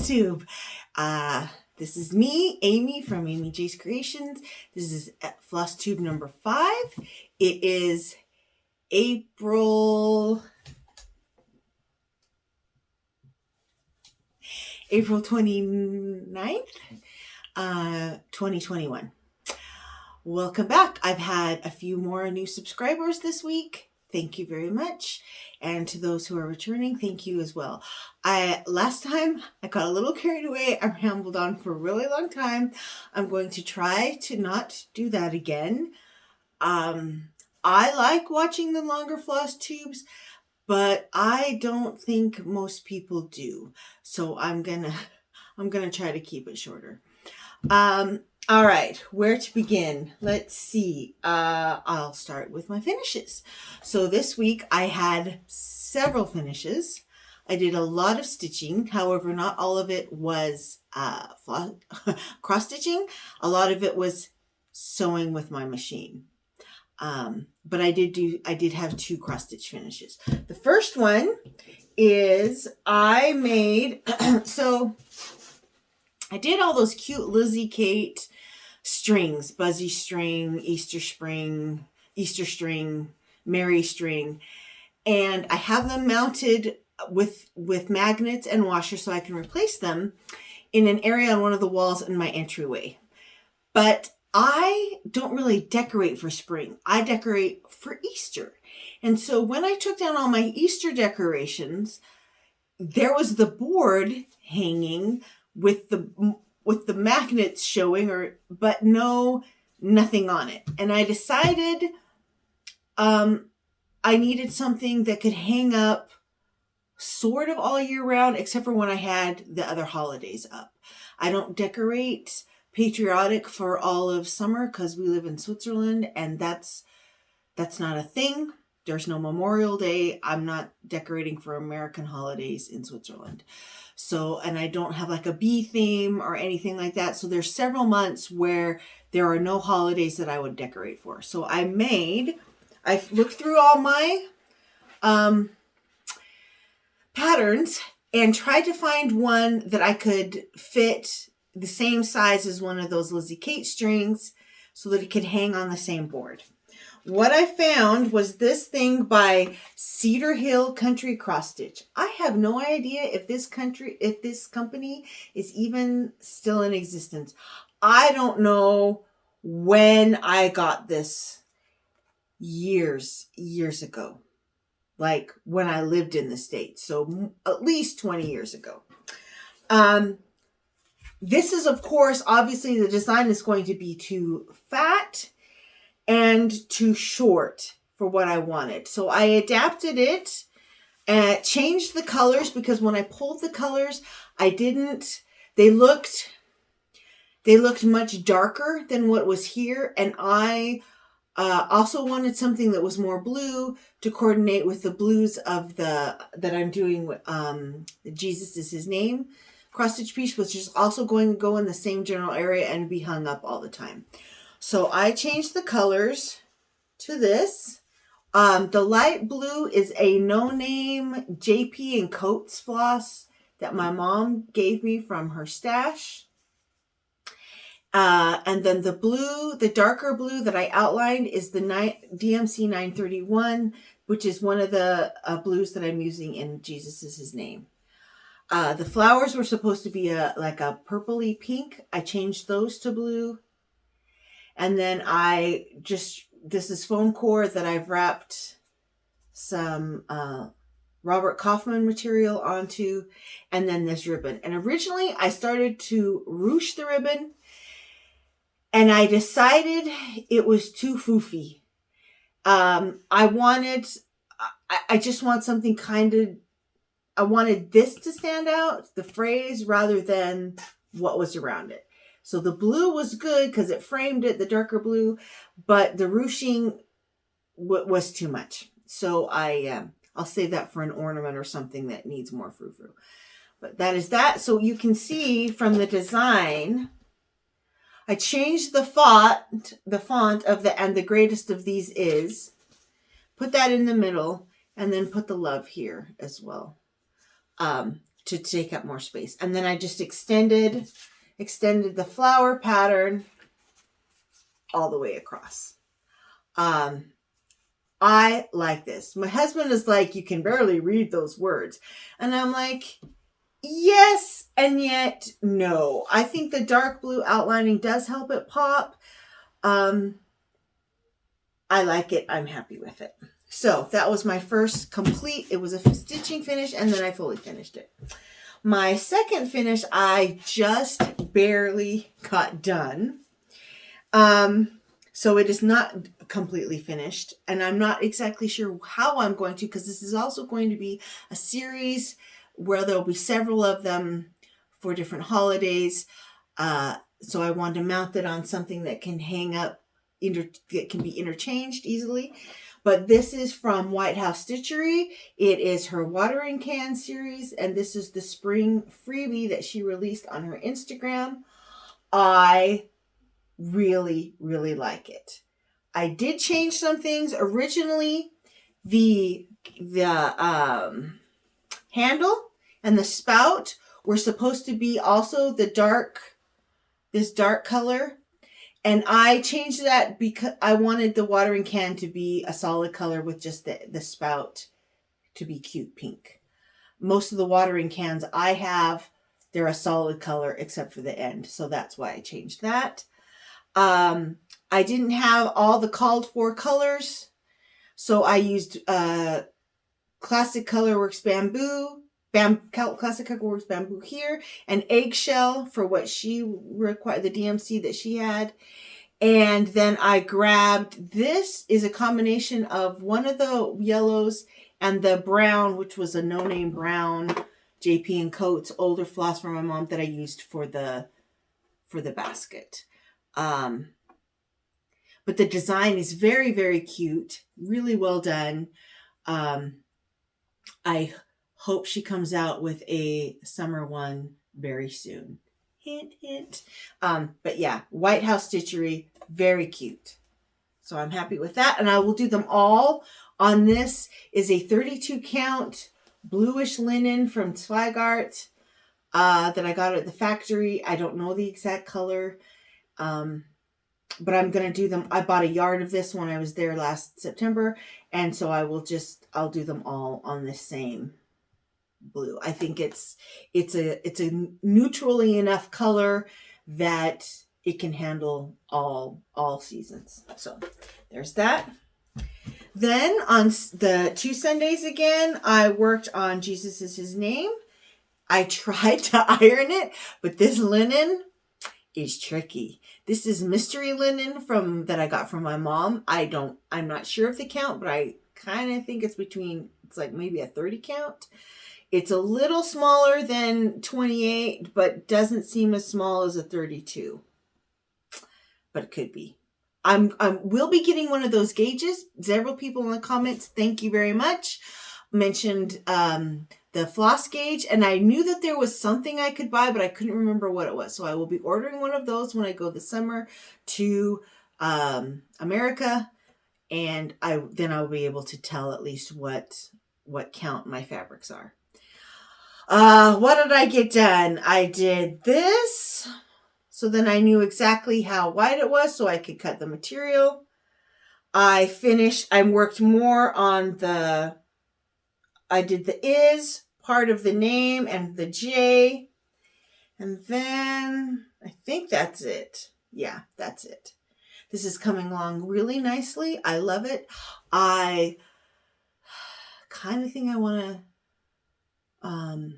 Flosstube. This is me, Amy from Amy J's Creations. This is Flosstube number 5. It is April 29th, 2021. Welcome back. I've had a few more new subscribers this week. Thank you very much. And to those who are returning, thank you as well. Last time I got a little carried away. I rambled on for a really long time. I'm going to try to not do that again. I like watching the longer floss tubes, but I don't think most people do. So I'm gonna try to keep it shorter. All right, where to begin? Let's see. I'll start with my finishes. So this week I had several finishes. I did a lot of stitching. However, not all of it was cross stitching. A lot of it was sewing with my machine. But I did have 2 cross stitch finishes. The first one is I made, so I did all those cute Lizzie Kate strings, Buzzy string, Easter string, Mary string, and I have them mounted with magnets and washers so I can replace them in an area on one of the walls in my entryway. But I don't really decorate for spring. I decorate for Easter. And so when I took down all my Easter decorations, there was the board hanging with the magnets showing, but nothing on it. And I decided I needed something that could hang up sort of all year round, except for when I had the other holidays up. I don't decorate patriotic for all of summer because we live in Switzerland, and that's not a thing. There's no Memorial Day. I'm not decorating for American holidays in Switzerland. So, and I don't have like a bee theme or anything like that. So there's several months where there are no holidays that I would decorate for. So I looked through all my patterns and tried to find one that I could fit the same size as one of those Lizzie Kate strings so that it could hang on the same board. What I found was this thing by Cedar Hill Country Cross Stitch. I have no idea if this company is even still in existence. I don't know when I got this years ago, like when I lived in the States. So at least 20 years ago. This is, of course, obviously the design is going to be too fat and too short for what I wanted. So I adapted it and changed the colors because when I pulled the colors, they looked much darker than what was here. And I also wanted something that was more blue to coordinate with the blues of that I'm doing with Jesus is His Name cross stitch piece, which is also going to go in the same general area and be hung up all the time. So I changed the colors to this. The light blue is a no-name JP and Coates floss that my mom gave me from her stash. And then the darker blue that I outlined is the DMC 931, which is one of the blues that I'm using in Jesus is His Name. The flowers were supposed to be like a purpley pink. I changed those to blue. And then this is foam core that I've wrapped some Robert Kaufman material onto, and then this ribbon. And originally I started to ruche the ribbon, and I decided it was too foofy. I just want something I wanted this to stand out, the phrase, rather than what was around it. So the blue was good because it framed it, the darker blue, but the ruching was too much. So I'll save that for an ornament or something that needs more frou-frou. But that is that. So you can see from the design, I changed the font of and the greatest of these is, put that in the middle, and then put the love here as well. to take up more space. And then I just extended the flower pattern all the way across. I like this. My husband is like, you can barely read those words. And I'm like, yes, and yet no. I think the dark blue outlining does help it pop. I like it. I'm happy with it. So that was my first complete. It was a stitching finish, and then I fully finished it. My second finish, I just barely got done. So it is not completely finished, and I'm not exactly sure how I'm going to, because this is also going to be a series where there'll be several of them for different holidays. So I want to mount it on something that can hang up, that can be interchanged easily. But this is from White House Stitchery. It is her watering can series, and this is the spring freebie that she released on her Instagram. I really, really like it. I did change some things. Originally, the handle and the spout were supposed to be also this dark color. And I changed that because I wanted the watering can to be a solid color with just the spout to be cute pink. Most of the watering cans I have, they're a solid color except for the end. So that's why I changed that. I didn't have all the called for colors. So I used Classic Colorworks Bamboo. Classic Colorworks Bamboo here, and Eggshell for what she required, the DMC that she had. And then I grabbed, this is a combination of one of the yellows and the brown, which was a no-name brown JP and Coats older floss from my mom that I used for the basket. But the design is very, very cute, really well done. I hope she comes out with a summer one very soon. Hint, hint. But yeah, White House Stitchery, very cute. So I'm happy with that. And I will do them all. On this is a 32 count bluish linen from Zweigart that I got at the factory. I don't know the exact color. But I'm going to do them. I bought a yard of this when I was there last September. And so I'll do them all on the same blue. I think it's a neutrally enough color that it can handle all seasons. So there's that. Then on the 2 Sundays again, I worked on Jesus Is His Name. I tried to iron it, but this linen is tricky. This is mystery linen that I got from my mom. I'm not sure of the count, but I kind of think it's like maybe a 30 count. It's a little smaller than 28, but doesn't seem as small as a 32. But it could be. We'll be getting one of those gauges. Several people in the comments, thank you very much, mentioned the floss gauge, and I knew that there was something I could buy, but I couldn't remember what it was. So I will be ordering one of those when I go this summer to America, and then I'll be able to tell at least what count my fabrics are. What did I get done? I did this. So then I knew exactly how wide it was so I could cut the material. I worked more on I did the is part of the name and the J. And then I think that's it. Yeah, that's it. This is coming along really nicely. I love it. I kind of think I want to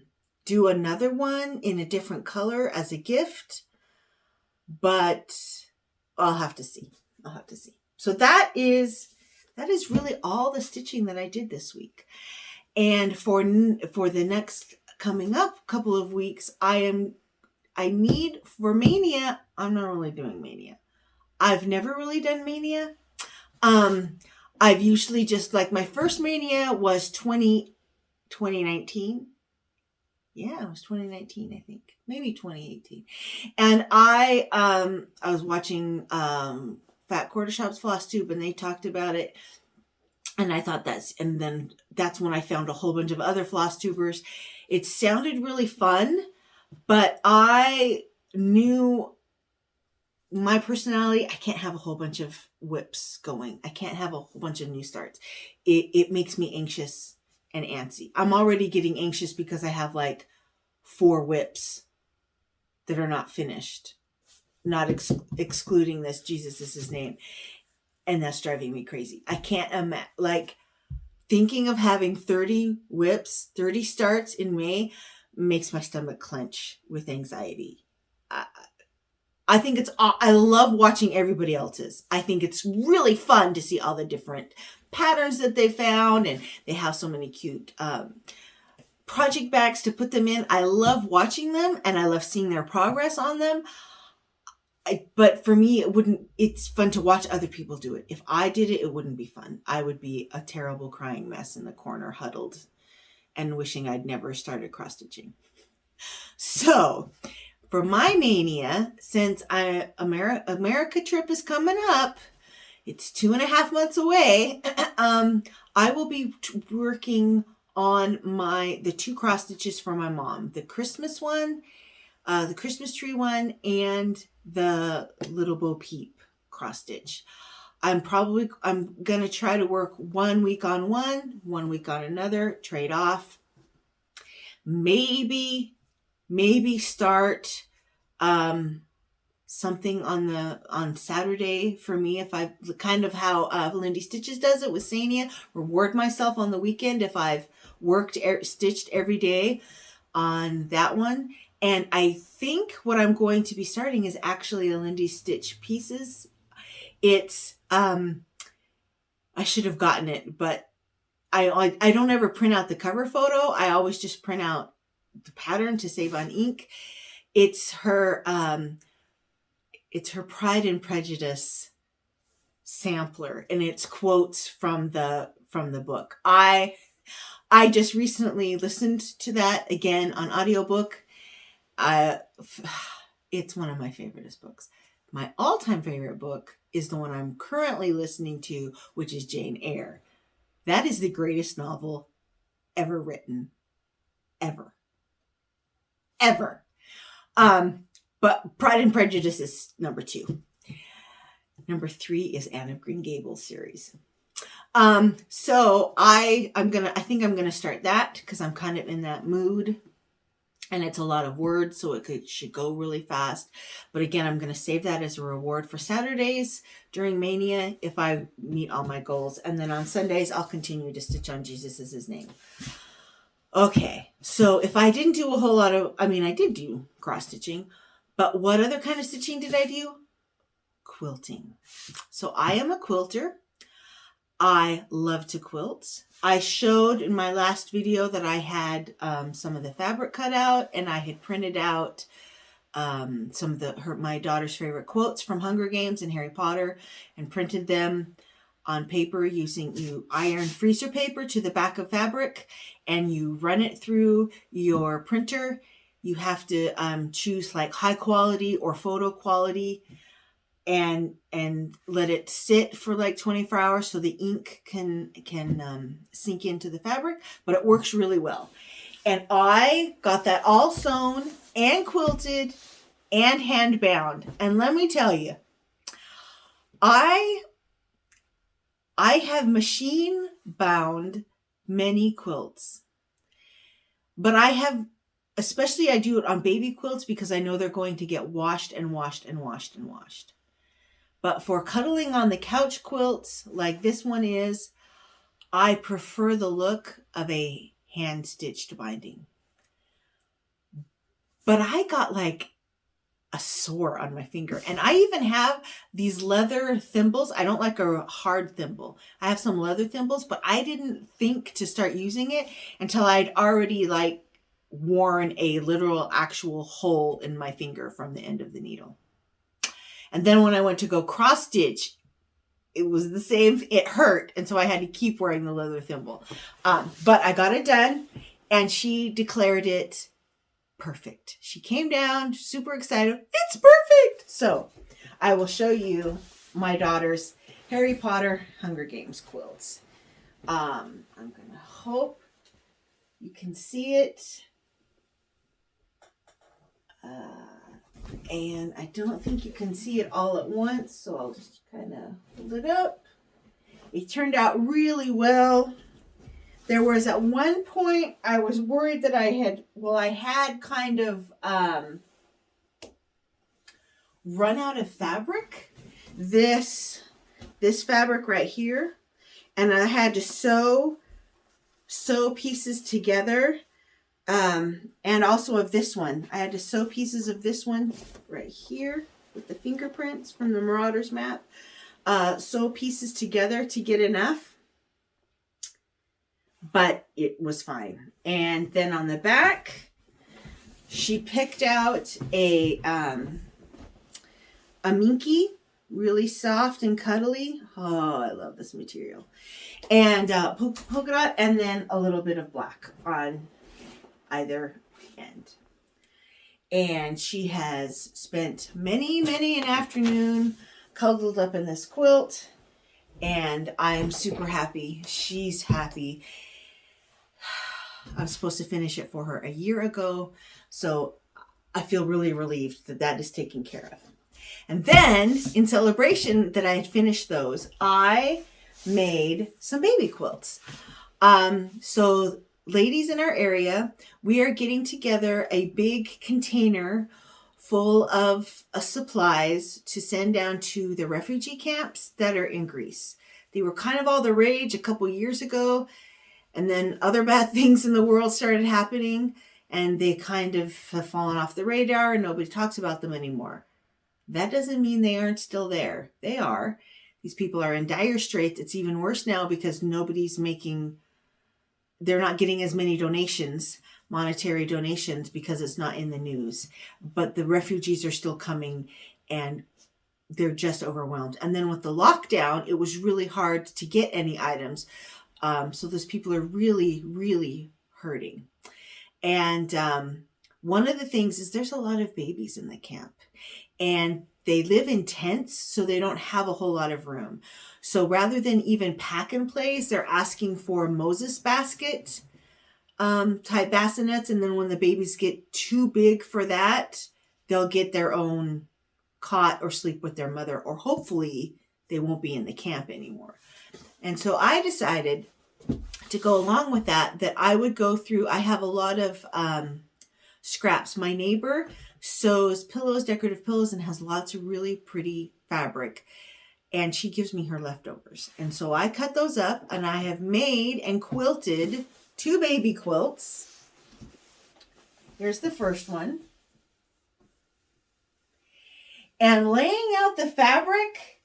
do another one in a different color as a gift. But I'll have to see. So that is really all the stitching that I did this week. And for the next coming up couple of weeks, I need for Mania. I'm not really doing Mania. I've never really done Mania. I've usually just my first Mania was 2019. Yeah, it was 2019, I think. Maybe 2018. And I was watching Fat Quarter Shop's Flosstube, and they talked about it. And I thought and then that's when I found a whole bunch of other floss tubers. It sounded really fun, but I knew my personality. I can't have a whole bunch of whips going. I can't have a whole bunch of new starts. It makes me anxious and antsy. I'm already getting anxious because I have like 4 whips that are not finished, not excluding this Jesus is his name. And that's driving me crazy. I can't imagine, like, thinking of having 30 whips, 30 starts in May makes my stomach clench with anxiety. I think I love watching everybody else's. I think it's really fun to see all the different patterns that they found, and they have so many cute project bags to put them in. I love watching them, and I love seeing their progress on them. But for me, it's fun to watch other people do it. If I did it, it wouldn't be fun. I would be a terrible crying mess in the corner, huddled and wishing I'd never started cross stitching. So for my mania, since America trip is coming up, it's 2.5 months away. I will be working on the 2 cross stitches for my mom, the Christmas one, the Christmas tree one, and the Little Bo Peep cross stitch. I'm going to try to work 1 week on one week on another, trade off. Maybe start something on Saturday for me, if I kind of how Lindy Stitches does it with Saynia, reward myself on the weekend if I've stitched every day on that one. And I think what I'm going to be starting is actually a Lindy Stitch Pieces. It's I should have gotten it, but I don't ever print out the cover photo. I always just print out the pattern to save on ink. It's her Pride and Prejudice sampler, and it's quotes from the book. I just recently listened to that again on audiobook. It's one of my favoriteest books. My all-time favorite book is the one I'm currently listening to, which is Jane Eyre. That is the greatest novel ever written. Ever. But Pride and Prejudice is number 2. Number 3 is Anne of Green Gables series. So I think I'm gonna start that because I'm kind of in that mood. And it's a lot of words, so it should go really fast. But again, I'm going to save that as a reward for Saturdays during Mania if I meet all my goals. And then on Sundays, I'll continue to stitch on Jesus is his name. Okay, so if I didn't do a whole lot of, I did do cross stitching, but what other kind of stitching did I do? Quilting. So I am a quilter. I love to quilt. I showed in my last video that I had some of the fabric cut out, and I had printed out some of my daughter's favorite quotes from Hunger Games and Harry Potter, and printed them on paper you iron freezer paper to the back of fabric, and you run it through your printer. You have to choose like high quality or photo quality, and let it sit for like 24 hours so the ink can sink into the fabric, but it works really well. And I got that all sewn and quilted and hand bound. And let me tell you, I have machine bound many quilts, but especially I do it on baby quilts because I know they're going to get washed and washed and washed and washed. But for cuddling on the couch quilts like this one is, I prefer the look of a hand-stitched binding. But I got like a sore on my finger. And I even have these leather thimbles. I don't like a hard thimble. I have some leather thimbles, but I didn't think to start using it until I'd already like worn a literal actual hole in my finger from the end of the needle. And then when I went to go cross stitch, it was the same. It hurt. And so I had to keep wearing the leather thimble. But I got it done, and she declared it perfect. She came down super excited. It's perfect. So I will show you my daughter's Harry Potter Hunger Games quilts. I'm going to hope you can see it. And I don't think you can see it all at once, so I'll just kind of hold it up. It turned out really well. There was at one point I was worried that I had kind of run out of fabric. This fabric right here, and I had to sew pieces together. And also of this one. I had to sew pieces of this one right here with the fingerprints from the Marauders map. Sew pieces together to get enough. But it was fine. And then on the back, she picked out a minky, really soft and cuddly. Oh, I love this material. And polka dot, and then a little bit of black on either end. And she has spent many an afternoon cuddled up in this quilt, and I'm super happy. She's happy. I was supposed to finish it for her a year ago, so I feel really relieved that that is taken care of. And then, in celebration that I had finished those, I made some baby quilts. So ladies in our area, we are getting together a big container full of supplies to send down to the refugee camps that are in Greece. They were kind of all the rage a couple years ago, and then other bad things in the world started happening, and they kind of have fallen off the radar and nobody talks about them anymore. That doesn't mean they aren't still there. They are. These people are in dire straits. It's even worse now because they're not getting as many donations, monetary donations, because it's not in the news. But the refugees are still coming, and they're just overwhelmed. And then with the lockdown, it was really hard to get any items. So those people are really hurting. And one of the things is there's a lot of babies in the camp, and they live in tents, so they don't have a whole lot of room. So rather than even pack and plays, they're asking for Moses basket type bassinets. And then when the babies get too big for that, they'll get their own cot or sleep with their mother, or hopefully they won't be in the camp anymore. And so I decided to go along with that I would go through, I have a lot of scraps. My neighbor sews pillows, decorative pillows, and has lots of really pretty fabric. And she gives me her leftovers. And so I cut those up, and I have made and quilted 2 baby quilts. Here's the first one. And laying out the fabric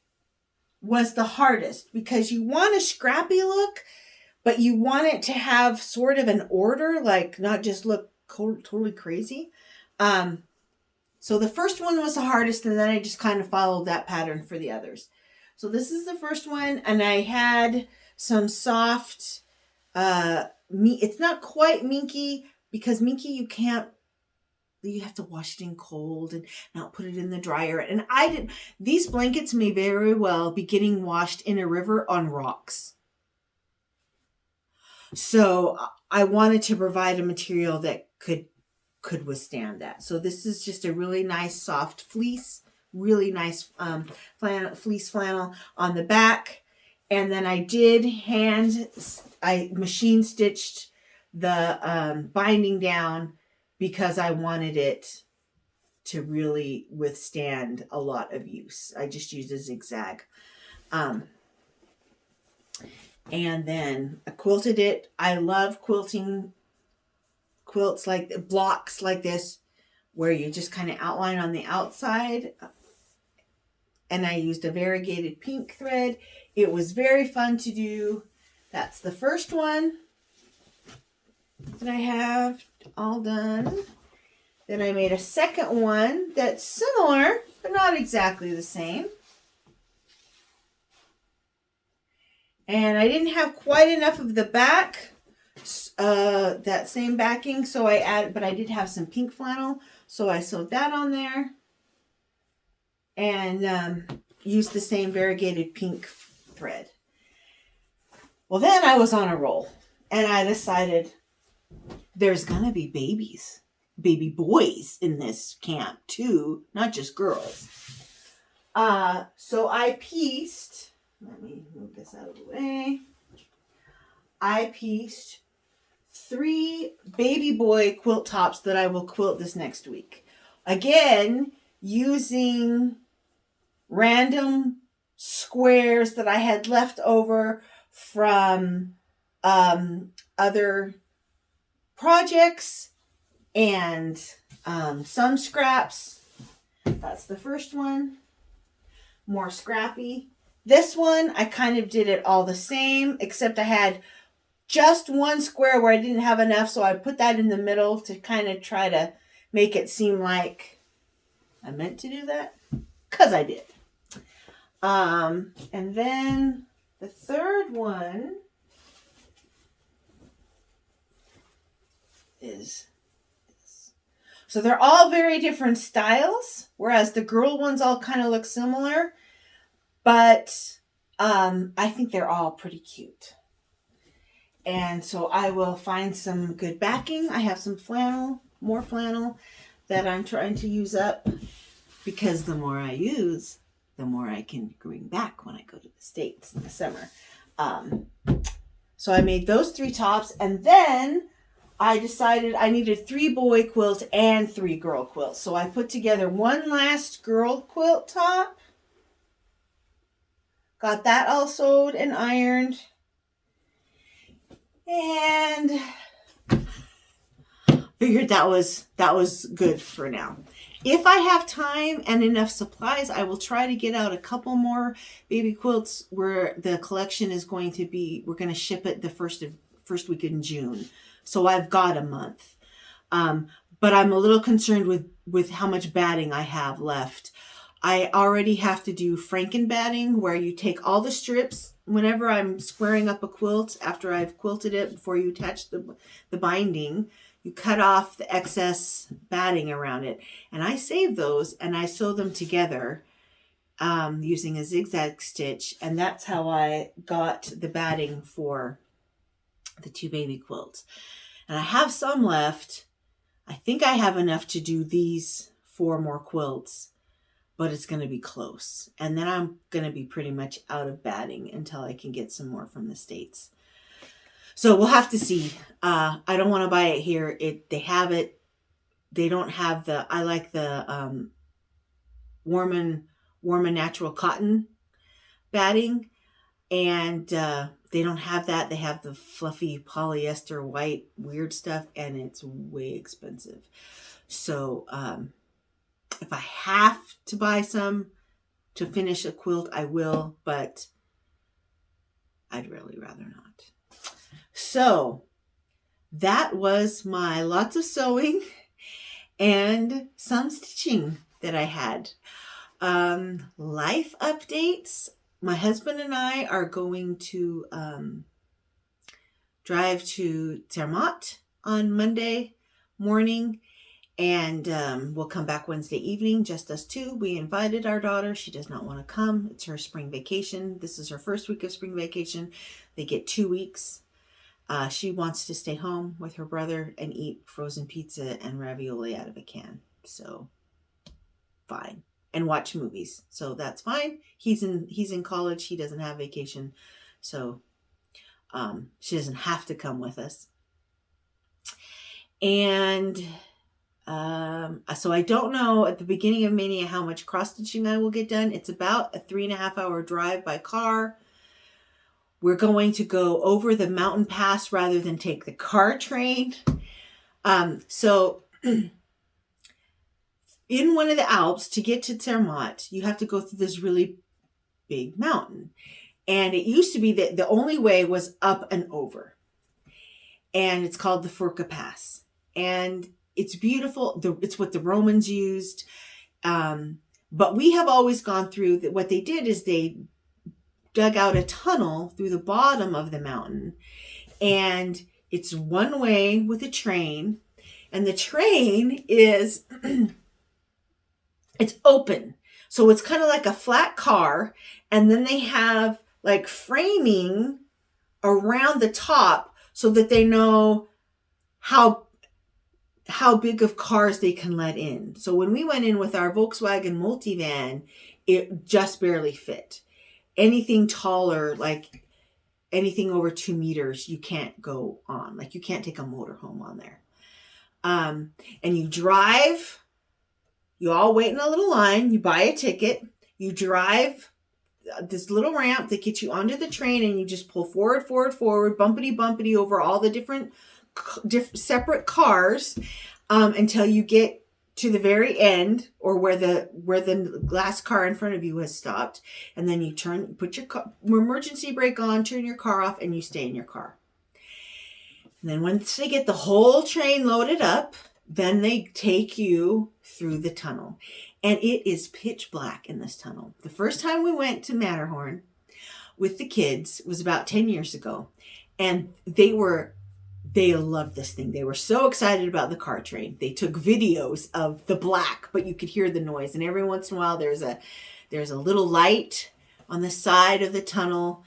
was the hardest, because you want a scrappy look, but you want it to have sort of an order, like not just look totally crazy. So the first one was the hardest, and then I just kind of followed that pattern for the others. So this is the first one, and I had some soft, it's not quite minky, because minky you have to wash it in cold and not put it in the dryer. And these blankets may very well be getting washed in a river on rocks. So I wanted to provide a material that could withstand that. So this is just a really nice soft fleece, really nice fleece flannel on the back. And then I machine stitched the binding down, because I wanted it to really withstand a lot of use. I just used a zigzag. And then I quilted it. I love quilting quilts like blocks like this, where you just kind of outline on the outside. And I used a variegated pink thread. It was very fun to do. That's the first one that I have all done. Then I made a second one that's similar, but not exactly the same. And I didn't have quite enough of the back, that same backing, so I added, but I did have some pink flannel, so I sewed that on there. And used the same variegated pink thread. Well, then I was on a roll and I decided there's going to be baby boys in this camp too, not just girls. So I pieced, let me move this out of the way. I pieced 3 baby boy quilt tops that I will quilt this next week. Again, using random squares that I had left over from other projects and some scraps. That's the first one. More scrappy. This one, I kind of did it all the same, except I had just one square where I didn't have enough, so I put that in the middle to kind of try to make it seem like I meant to do that, because I did. And then the third one is this. So they're all very different styles, whereas the girl ones all kind of look similar, but I think they're all pretty cute. And so I will find some good backing. I have some flannel, more flannel that I'm trying to use up, because the more I use, the more I can bring back when I go to the States in the summer. So I made those 3 tops, and then I decided I needed 3 boy quilts and 3 girl quilts. So I put together one last girl quilt top. Got that all sewed and ironed. And figured that was good for now. If I have time and enough supplies, I will try to get out a couple more baby quilts where the collection is going to be, we're going to ship it the first week in June. So I've got a month. But I'm a little concerned with how much batting I have left. I already have to do Franken batting, where you take all the strips whenever I'm squaring up a quilt after I've quilted it, before you attach the binding. You cut off the excess batting around it. And I save those and I sew them together using a zigzag stitch. And that's how I got the batting for the 2 baby quilts. And I have some left. I think I have enough to do these 4 more quilts, but it's going to be close. And then I'm going to be pretty much out of batting until I can get some more from the States. So we'll have to see. I don't want to buy it here. They have it. They don't have I like the warm and natural cotton batting. And they don't have that. They have the fluffy polyester white weird stuff, and it's way expensive. So if I have to buy some to finish a quilt, I will, but I'd really rather not. So that was my lots of sewing and some stitching that I had. Life updates. My husband and I are going to drive to Zermatt on Monday morning, and we'll come back Wednesday evening, just us 2. We invited our daughter. She does not want to come. It's her spring vacation. This is her first week of spring vacation. They get 2 weeks. She wants to stay home with her brother and eat frozen pizza and ravioli out of a can. So, fine. And watch movies. So that's fine. He's in college. He doesn't have vacation. So she doesn't have to come with us. And so I don't know at the beginning of Mania how much cross stitching I will get done. It's about a 3.5 hour drive by car. We're going to go over the mountain pass rather than take the car train. So in one of the Alps, to get to Zermatt, you have to go through this really big mountain. And it used to be that the only way was up and over. And it's called the Furka Pass. And it's beautiful. It's what the Romans used. But we have always gone through, what they did is they dug out a tunnel through the bottom of the mountain. And it's one way with a train. And the train is... it's open. So it's kind of like a flat car. And then they have like framing around the top so that they know how big of cars they can let in. So when we went in with our Volkswagen multivan, it just barely fit. Anything taller, like anything over 2 meters, you can't go on. Like you can't take a motorhome on there. And you drive, you all wait in a little line, you buy a ticket, you drive this little ramp that gets you onto the train, and you just pull forward, bumpity bumpity over all the different separate cars until you get to the very end, or where the last car in front of you has stopped, and then you put your emergency brake on, turn your car off, and you stay in your car. And then once they get the whole train loaded up, then they take you through the tunnel. And it is pitch black in this tunnel. The first time we went to Matterhorn with the kids was about 10 years ago. And they loved this thing. They were so excited about the car train. They took videos of the black, but you could hear the noise. And every once in a while there's a little light on the side of the tunnel.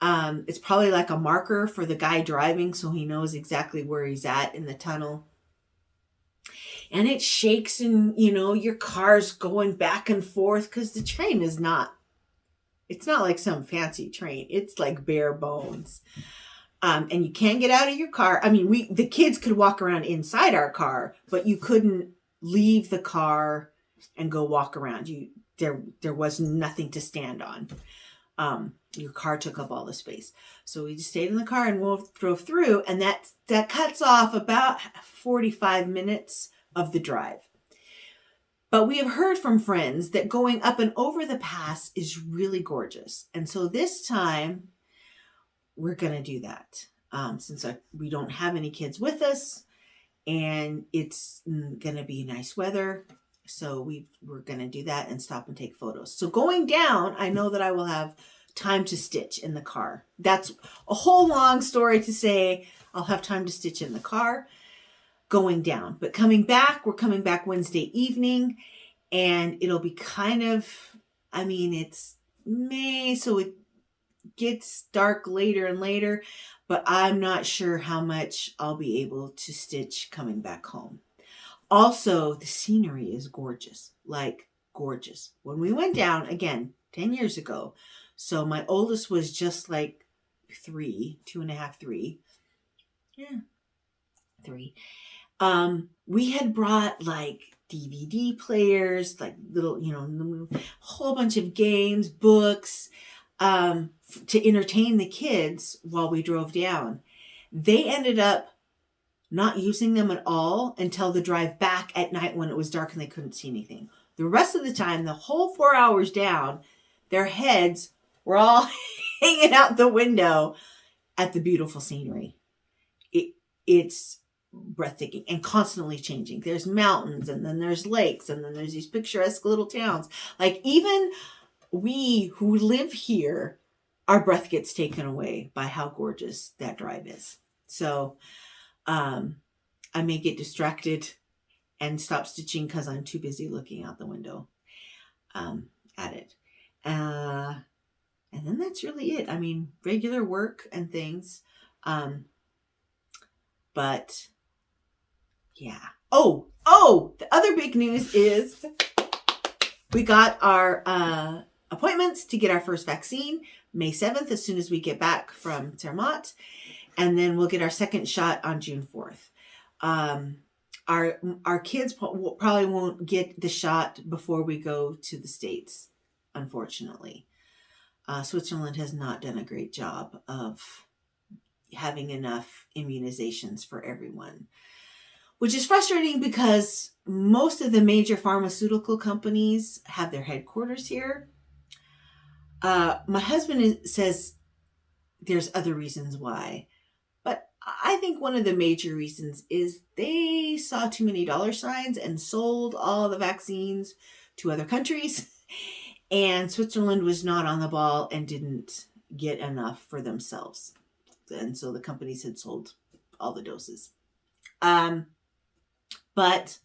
It's probably like a marker for the guy driving, so he knows exactly where he's at in the tunnel. And it shakes, and your car's going back and forth because the train it's not like some fancy train. It's like bare bones. And you can't get out of your car. I mean, the kids could walk around inside our car, but you couldn't leave the car and go walk around. There was nothing to stand on. Your car took up all the space. So we just stayed in the car and drove through, and that cuts off about 45 minutes of the drive. But we have heard from friends that going up and over the pass is really gorgeous. And so this time we're going to do that. Since we don't have any kids with us and it's going to be nice weather. So we're going to do that and stop and take photos. So going down, I know that I will have time to stitch in the car. That's a whole long story to say I'll have time to stitch in the car going down. But we're coming back Wednesday evening, and it'll be it's May, so it gets dark later and later, but I'm not sure how much I'll be able to stitch coming back home. Also, the scenery is gorgeous, like gorgeous. When we went down, again, 10 years ago, so my oldest was just like 3, 2.5, 3. Yeah, 3. We had brought like DVD players, like little, a whole bunch of games, books, to entertain the kids while we drove down. They ended up not using them at all until the drive back at night when it was dark and they couldn't see anything. The rest of the time, the whole 4 hours down, their heads were all hanging out the window at the beautiful scenery. It's breathtaking and constantly changing. There's mountains, and then there's lakes, and then there's these picturesque little towns. Like, even we who live here, our breath gets taken away by how gorgeous that drive is. So I may get distracted and stop stitching because I'm too busy looking out the window at it. And then that's really it. I mean, regular work and things. But yeah. Oh, the other big news is we got our appointments to get our first vaccine May 7th, as soon as we get back from Zermatt. And then we'll get our second shot on June 4th. Our kids probably won't get the shot before we go to the States, unfortunately. Switzerland has not done a great job of having enough immunizations for everyone, which is frustrating because most of the major pharmaceutical companies have their headquarters here. My husband says there's other reasons why, but I think one of the major reasons is they saw too many dollar signs and sold all the vaccines to other countries, and Switzerland was not on the ball and didn't get enough for themselves. And so the companies had sold all the doses. But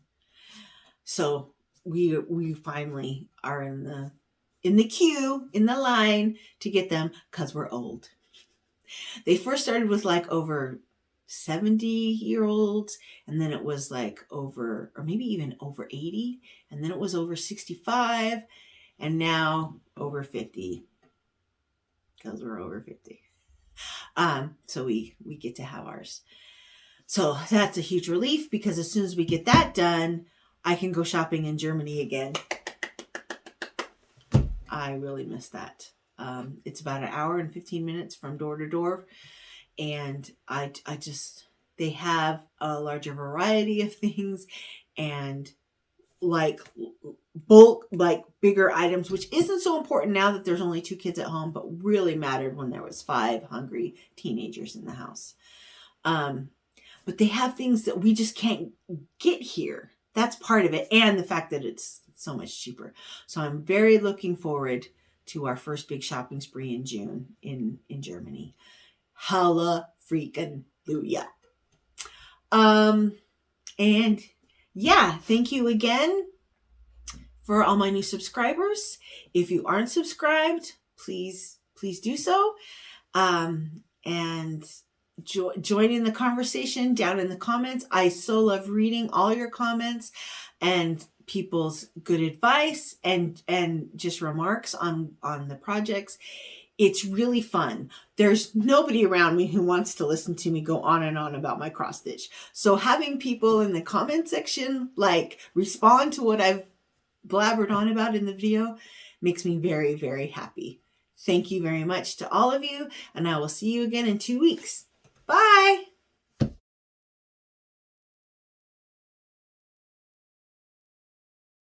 so we finally are in the queue, in the line to get them because we're old. They first started with like over 70-year-olds, and then it was like over, or maybe even over 80, and then it was over 65, and now over 50, because we're over 50. So we get to have ours. So that's a huge relief, because as soon as we get that done, I can go shopping in Germany again. I really miss that. It's about an hour and 15 minutes from door to door. And I just, they have a larger variety of things, and like bulk, like bigger items, which isn't so important now that there's only 2 kids at home, but really mattered when there was 5 hungry teenagers in the house. But they have things that we just can't get here. That's part of it. And the fact that it's so much cheaper. So I'm very looking forward to our first big shopping spree in June in Germany. Halla freaking Luya. And yeah, thank you again for all my new subscribers. If you aren't subscribed, please do so. And join in the conversation down in the comments. I so love reading all your comments and people's good advice and just remarks on the projects. It's really fun. There's nobody around me who wants to listen to me go on and on about my cross stitch. So having people in the comment section like respond to what I've blabbered on about in the video makes me very, very happy. Thank you very much to all of you, and I will see you again in 2 weeks. Bye!